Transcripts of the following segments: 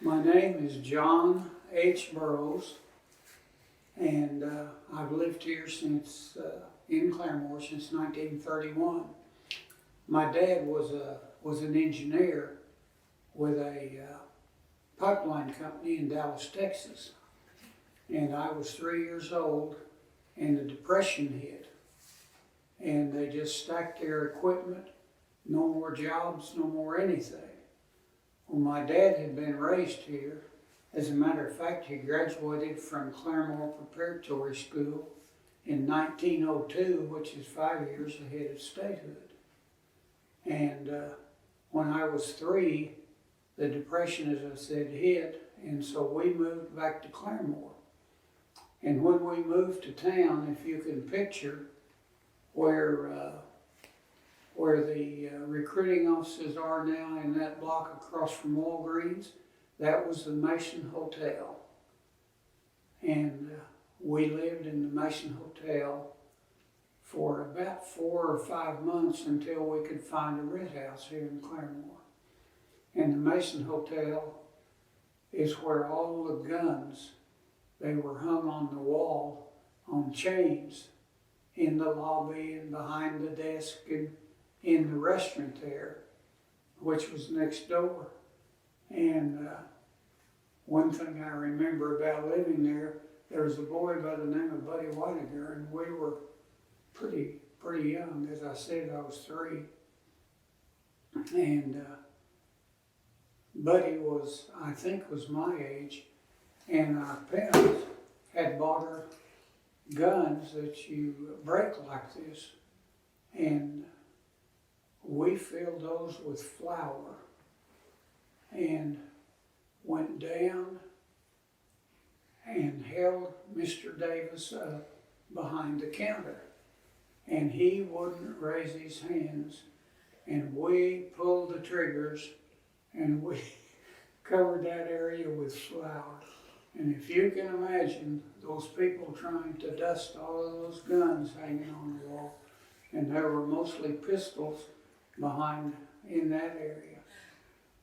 My name is John H. Burrows, and I've lived here in Claremore since 1931. My dad was an engineer with a pipeline company in Dallas, Texas, and I was 3 years old, and the Depression hit, and they just stacked their equipment. No more jobs, no more anything. Well, my dad had been raised here. As a matter of fact, he graduated from Claremore Preparatory School in 1902, which is 5 years ahead of statehood. And when I was 3, the Depression, as I said, hit, and so we moved back to Claremore. And when we moved to town, if you can picture where the recruiting offices are now in that block across from Walgreens, that was the Mason Hotel. And we lived in the Mason Hotel for about 4 or 5 months until we could find a rent house here in Claremore. And the Mason Hotel is where all the guns, they were hung on the wall on chains in the lobby and behind the desk and in the restaurant there, which was next door. And one thing I remember about living there was a boy by the name of Buddy Whittaker, and we were pretty young. As I said, I was 3. And Buddy I think was my age, and our parents had bought her guns that you break like this, and we filled those with flour and went down and held Mr. Davis up behind the counter, and he wouldn't raise his hands, and we pulled the triggers and we covered that area with flour. And if you can imagine those people trying to dust all of those guns hanging on the wall, and there were mostly pistols behind in that area.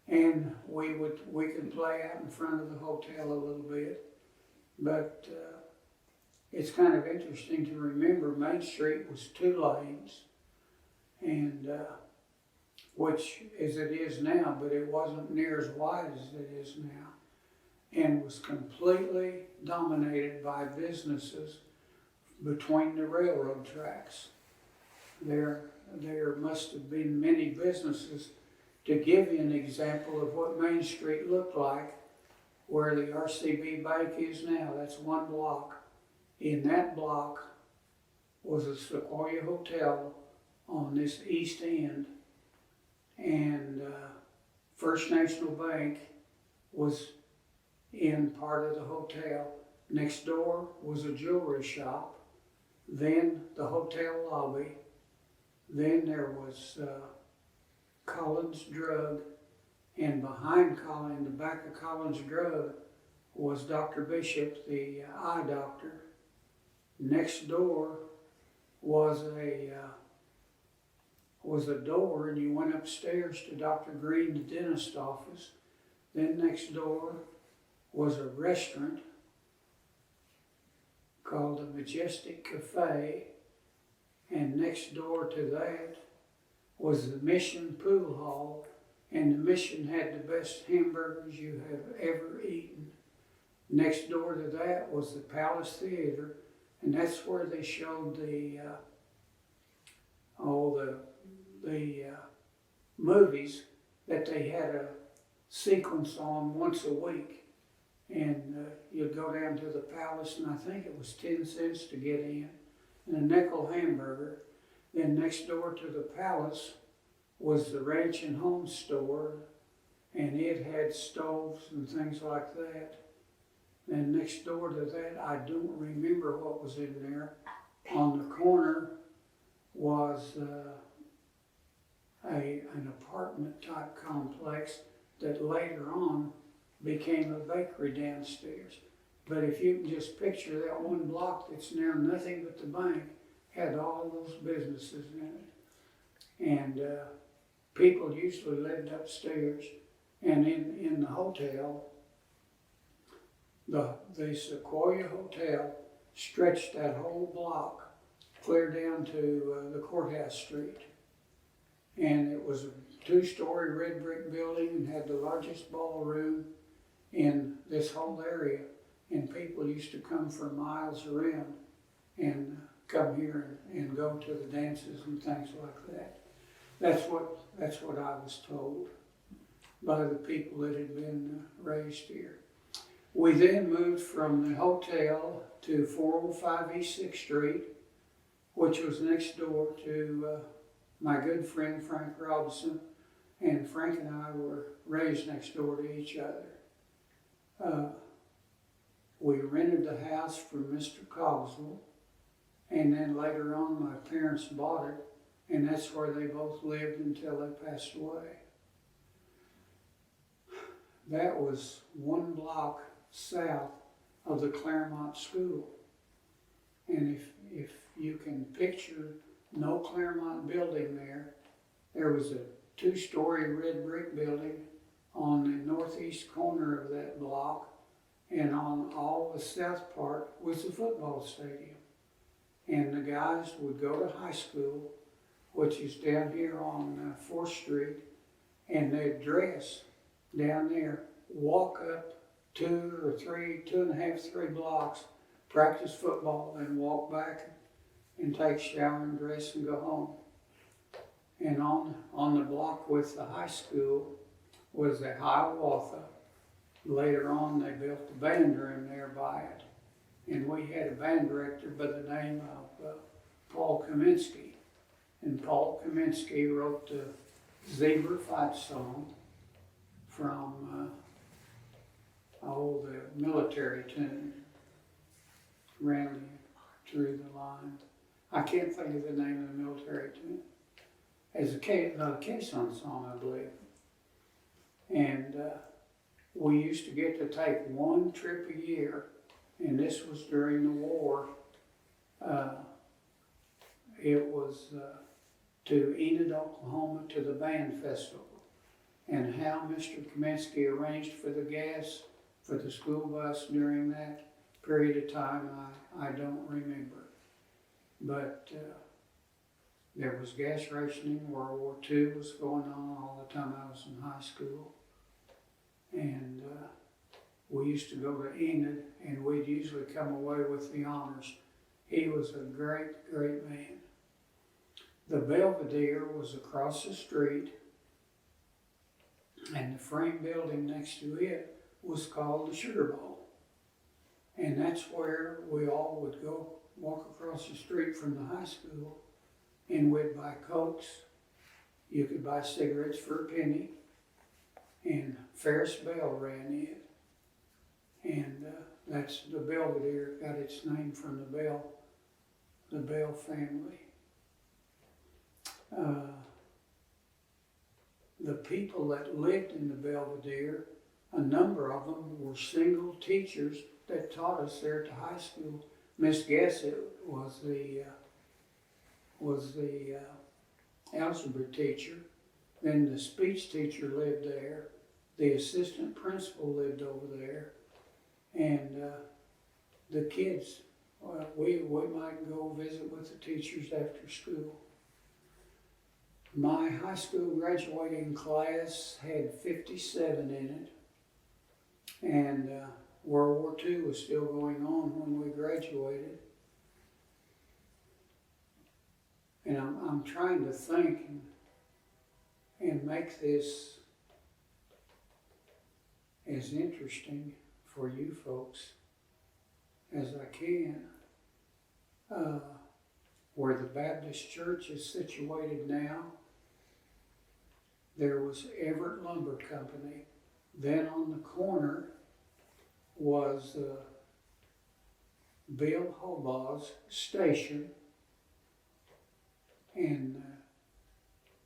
And we could play out in front of the hotel a little bit, but it's kind of interesting to remember Main Street was 2 lanes, and which as it is now, but it wasn't near as wide as it is now, and was completely dominated by businesses between the railroad tracks. There must have been many businesses. To give you an example of what Main Street looked like, where the RCB Bank is now, that's 1 block. In that block was a Sequoia Hotel on this east end, and First National Bank was in part of the hotel. Next door was a jewelry shop, then the hotel lobby, then there was Collins Drug, and behind in the back of Collins Drug was Dr. Bishop, the eye doctor. Next door was a door, and you went upstairs to Dr. Green, the dentist office. Then next door was a restaurant called the Majestic Cafe, and next door to that was the Mission Pool Hall, and the Mission had the best hamburgers you have ever eaten. Next door to that was the Palace Theater, and that's where they showed the movies that they had a sequence on once a week. And you'd go down to the Palace, and I think it was 10 cents to get in, and a nickel hamburger. Then next door to the Palace was the Ranch and Home store, and it had stoves and things like that. Then next door to that, I don't remember what was in there. On the corner was an apartment type complex that later on became a bakery downstairs. But if you can just picture that 1 block that's now nothing but the bank, had all those businesses in it. And people usually lived upstairs. And in the hotel, the Sequoia Hotel stretched that whole block clear down to the Courthouse Street. And it was a two-story red brick building and had the largest ballroom in this whole area. And people used to come from miles around and come here and go to the dances and things like that. That's what I was told by the people that had been raised here. We then moved from the hotel to 405 East 6th Street, which was next door to my good friend Frank Robinson, and Frank and I were raised next door to each other. We rented the house from Mr. Cogswell, and then later on my parents bought it, and that's where they both lived until they passed away. That was one block south of the Claremore School. And if you can picture no Claremore building there was a two-story red brick building on the northeast corner of that block, and on all the south part was the football stadium. And the guys would go to high school, which is down here on 4th Street, and they'd dress down there, walk up 2.5, 3 blocks, practice football, and walk back and take a shower and dress and go home. And on the block with the high school was the Hiawatha. Later on, they built the band room there by it. And we had a band director by the name of Paul Kaminsky. And Paul Kaminsky wrote the Zebra Fight song from the military tune, ran through the line. I can't think of the name of the military tune. It's a Quezon song, I believe. And we used to get to take one trip a year, and this was during the war. It was to Enid, Oklahoma, to the band festival. And how Mr. Kaminsky arranged for the gas for the school bus during that period of time, I don't remember. But there was gas rationing. World War II was going on all the time I was in high school. And we used to go to Enid, and we'd usually come away with the honors. He was a great, great man. The Belvedere was across the street, and the frame building next to it was called the Sugar Bowl. And that's where we all would go walk across the street from the high school, and we'd buy Cokes. You could buy cigarettes for a penny, and Ferris Bell ran it. And that's the Belvedere, got its name from the Bell family. The people that lived in the Belvedere, a number of them were single teachers that taught us there at the high school. Miss Gassett was the algebra teacher. Then the speech teacher lived there. The assistant principal lived over there. And the kids, we might go visit with the teachers after school. My high school graduating class had 57 in it, and World War II was still going on when we graduated. And I'm trying to think and make this as interesting for you folks as I can. Where the Baptist Church is situated now, there was Everett Lumber Company. Then on the corner was Bill Hobaugh's station, and